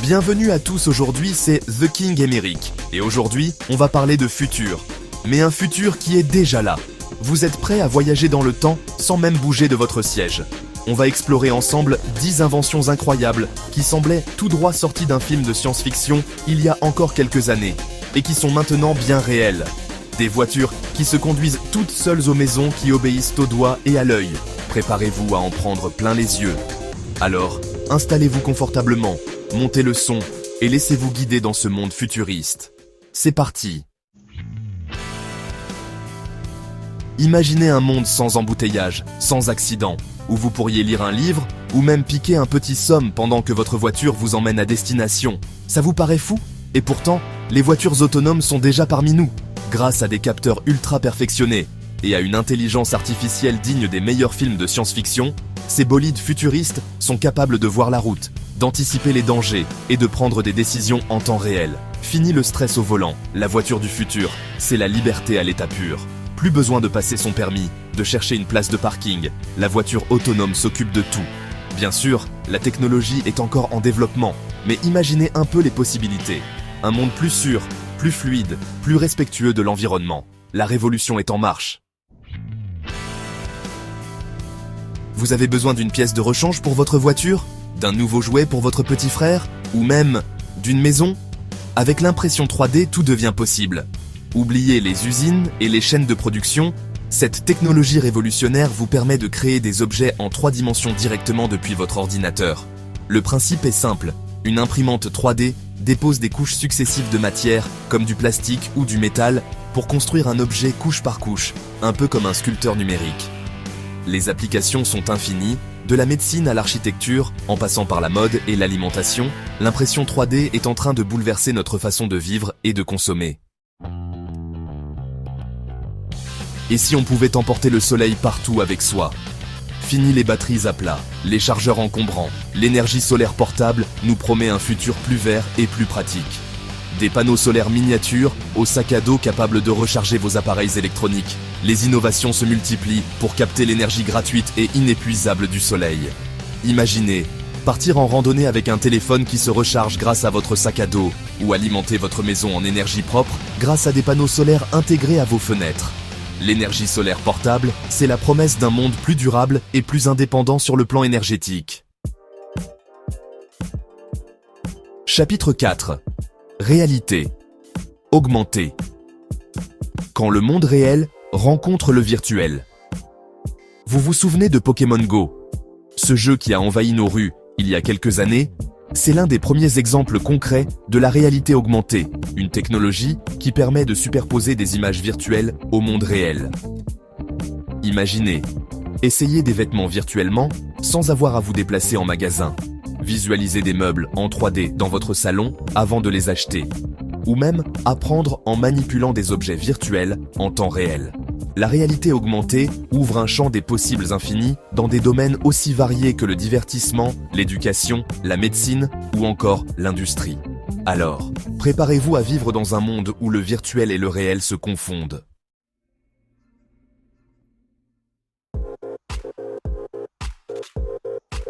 Bienvenue à tous, aujourd'hui c'est The King Emeric. Et aujourd'hui, on va parler de futur. Mais un futur qui est déjà là. Vous êtes prêts à voyager dans le temps sans même bouger de votre siège. On va explorer ensemble 10 inventions incroyables qui semblaient tout droit sorties d'un film de science-fiction il y a encore quelques années et qui sont maintenant bien réelles. Des voitures qui se conduisent toutes seules aux maisons qui obéissent au doigt et à l'œil. Préparez-vous à en prendre plein les yeux. Alors, installez-vous confortablement, montez le son et laissez-vous guider dans ce monde futuriste. C'est parti! Imaginez un monde sans embouteillage, sans accident, où vous pourriez lire un livre ou même piquer un petit somme pendant que votre voiture vous emmène à destination. Ça vous paraît fou? Et pourtant, les voitures autonomes sont déjà parmi nous, grâce à des capteurs ultra perfectionnés et à une intelligence artificielle digne des meilleurs films de science-fiction. Ces bolides futuristes sont capables de voir la route, d'anticiper les dangers et de prendre des décisions en temps réel. Fini le stress au volant, la voiture du futur, c'est la liberté à l'état pur. Plus besoin de passer son permis, de chercher une place de parking, la voiture autonome s'occupe de tout. Bien sûr, la technologie est encore en développement, mais imaginez un peu les possibilités. Un monde plus sûr, plus fluide, plus respectueux de l'environnement. La révolution est en marche. Vous avez besoin d'une pièce de rechange pour votre voiture? D'un nouveau jouet pour votre petit frère? Ou même d'une maison? Avec l'impression 3D, tout devient possible. Oubliez les usines et les chaînes de production, cette technologie révolutionnaire vous permet de créer des objets en 3 dimensions directement depuis votre ordinateur. Le principe est simple, une imprimante 3D dépose des couches successives de matière, comme du plastique ou du métal, pour construire un objet couche par couche, un peu comme un sculpteur numérique. Les applications sont infinies, de la médecine à l'architecture, en passant par la mode et l'alimentation, l'impression 3D est en train de bouleverser notre façon de vivre et de consommer. Et si on pouvait emporter le soleil partout avec soi? Fini les batteries à plat, les chargeurs encombrants, l'énergie solaire portable nous promet un futur plus vert et plus pratique. Des panneaux solaires miniatures, au sac à dos capables de recharger vos appareils électroniques. Les innovations se multiplient pour capter l'énergie gratuite et inépuisable du soleil. Imaginez, partir en randonnée avec un téléphone qui se recharge grâce à votre sac à dos, ou alimenter votre maison en énergie propre grâce à des panneaux solaires intégrés à vos fenêtres. L'énergie solaire portable, c'est la promesse d'un monde plus durable et plus indépendant sur le plan énergétique. Chapitre 4. Réalité. Augmentée. Quand le monde réel rencontre le virtuel. Vous vous souvenez de Pokémon Go? Ce jeu qui a envahi nos rues il y a quelques années, c'est l'un des premiers exemples concrets de la réalité augmentée, une technologie qui permet de superposer des images virtuelles au monde réel. Imaginez, essayez des vêtements virtuellement sans avoir à vous déplacer en magasin. Visualisez des meubles en 3D dans votre salon avant de les acheter. Ou même apprendre en manipulant des objets virtuels en temps réel. La réalité augmentée ouvre un champ des possibles infinis dans des domaines aussi variés que le divertissement, l'éducation, la médecine ou encore l'industrie. Alors, préparez-vous à vivre dans un monde où le virtuel et le réel se confondent.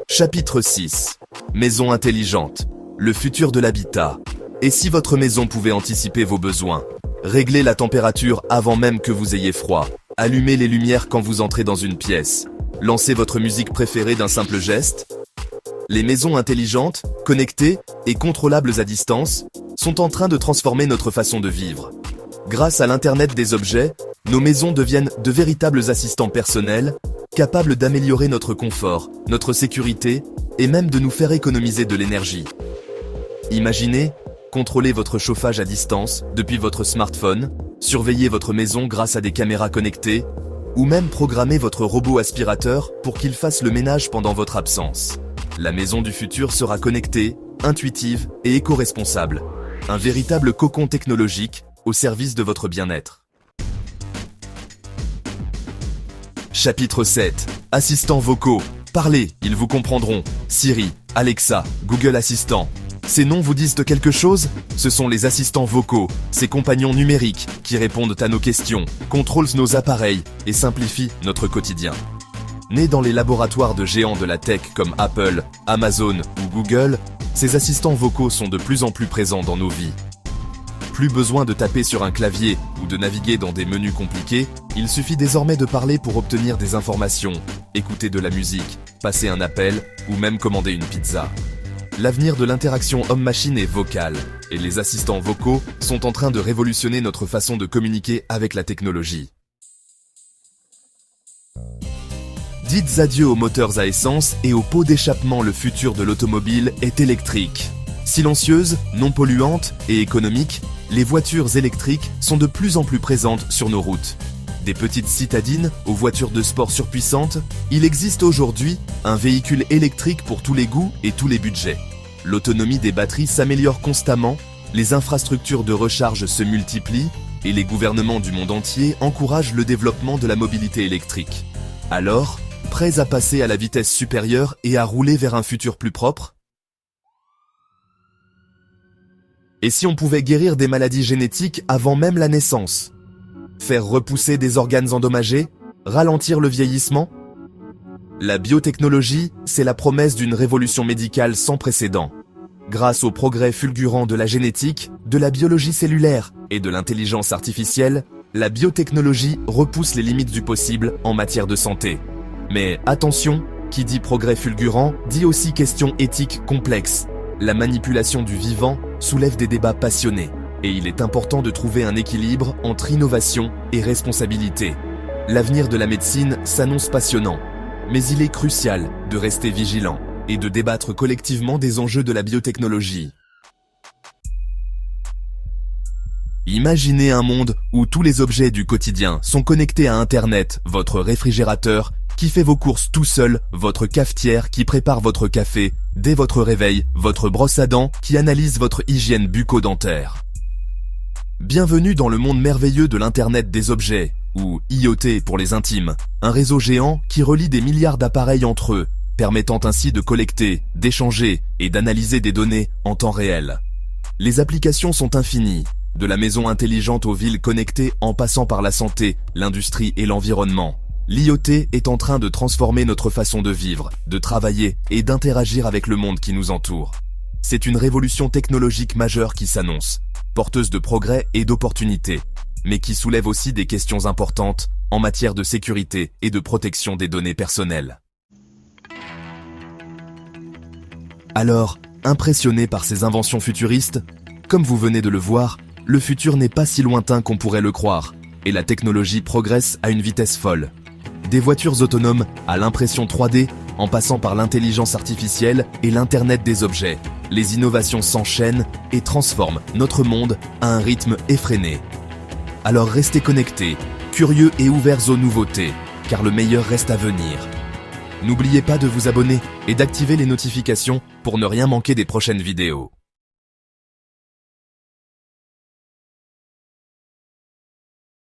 Chapitre 6. Maison intelligente. Le futur de l'habitat. Et si votre maison pouvait anticiper vos besoins? Réglez la température avant même que vous ayez froid. Allumez les lumières quand vous entrez dans une pièce. Lancez votre musique préférée d'un simple geste. Les maisons intelligentes, connectées et contrôlables à distance sont en train de transformer notre façon de vivre. Grâce à l'Internet des objets, nos maisons deviennent de véritables assistants personnels, capables d'améliorer notre confort, notre sécurité et même de nous faire économiser de l'énergie. Imaginez, contrôlez votre chauffage à distance depuis votre smartphone, surveillez votre maison grâce à des caméras connectées, ou même programmez votre robot aspirateur pour qu'il fasse le ménage pendant votre absence. La maison du futur sera connectée, intuitive et éco-responsable. Un véritable cocon technologique au service de votre bien-être. Chapitre 7. Assistants vocaux. Parlez, ils vous comprendront. Siri, Alexa, Google Assistant. Ces noms vous disent quelque chose? Ce sont les assistants vocaux, ces compagnons numériques qui répondent à nos questions, contrôlent nos appareils et simplifient notre quotidien. Nés dans les laboratoires de géants de la tech comme Apple, Amazon ou Google, ces assistants vocaux sont de plus en plus présents dans nos vies. Plus besoin de taper sur un clavier ou de naviguer dans des menus compliqués, il suffit désormais de parler pour obtenir des informations, écouter de la musique, passer un appel ou même commander une pizza. L'avenir de l'interaction homme-machine est vocal, et les assistants vocaux sont en train de révolutionner notre façon de communiquer avec la technologie. Dites adieu aux moteurs à essence et aux pots d'échappement, le futur de l'automobile est électrique. Silencieuses, non polluantes et économiques, les voitures électriques sont de plus en plus présentes sur nos routes. Des petites citadines aux voitures de sport surpuissantes, il existe aujourd'hui un véhicule électrique pour tous les goûts et tous les budgets. L'autonomie des batteries s'améliore constamment, les infrastructures de recharge se multiplient et les gouvernements du monde entier encouragent le développement de la mobilité électrique. Alors, prêts à passer à la vitesse supérieure et à rouler vers un futur plus propre? Et si on pouvait guérir des maladies génétiques avant même la naissance? Faire repousser des organes endommagés? Ralentir le vieillissement? La biotechnologie, c'est la promesse d'une révolution médicale sans précédent. Grâce aux progrès fulgurants de la génétique, de la biologie cellulaire et de l'intelligence artificielle, la biotechnologie repousse les limites du possible en matière de santé. Mais attention, qui dit progrès fulgurant dit aussi questions éthiques complexes. La manipulation du vivant soulève des débats passionnés, et il est important de trouver un équilibre entre innovation et responsabilité. L'avenir de la médecine s'annonce passionnant, mais il est crucial de rester vigilant et de débattre collectivement des enjeux de la biotechnologie. Imaginez un monde où tous les objets du quotidien sont connectés à Internet, votre réfrigérateur qui fait vos courses tout seul, votre cafetière qui prépare votre café dès votre réveil, votre brosse à dents qui analyse votre hygiène bucco-dentaire. Bienvenue dans le monde merveilleux de l'Internet des objets, ou IoT pour les intimes, un réseau géant qui relie des milliards d'appareils entre eux, permettant ainsi de collecter, d'échanger et d'analyser des données en temps réel. Les applications sont infinies, de la maison intelligente aux villes connectées en passant par la santé, l'industrie et l'environnement. L'IoT est en train de transformer notre façon de vivre, de travailler et d'interagir avec le monde qui nous entoure. C'est une révolution technologique majeure qui s'annonce, porteuse de progrès et d'opportunités, mais qui soulève aussi des questions importantes en matière de sécurité et de protection des données personnelles. Alors, impressionné par ces inventions futuristes, comme vous venez de le voir, le futur n'est pas si lointain qu'on pourrait le croire, et la technologie progresse à une vitesse folle. Des voitures autonomes à l'impression 3D, en passant par l'intelligence artificielle et l'Internet des objets, les innovations s'enchaînent et transforment notre monde à un rythme effréné. Alors restez connectés, curieux et ouverts aux nouveautés, car le meilleur reste à venir. N'oubliez pas de vous abonner et d'activer les notifications pour ne rien manquer des prochaines vidéos.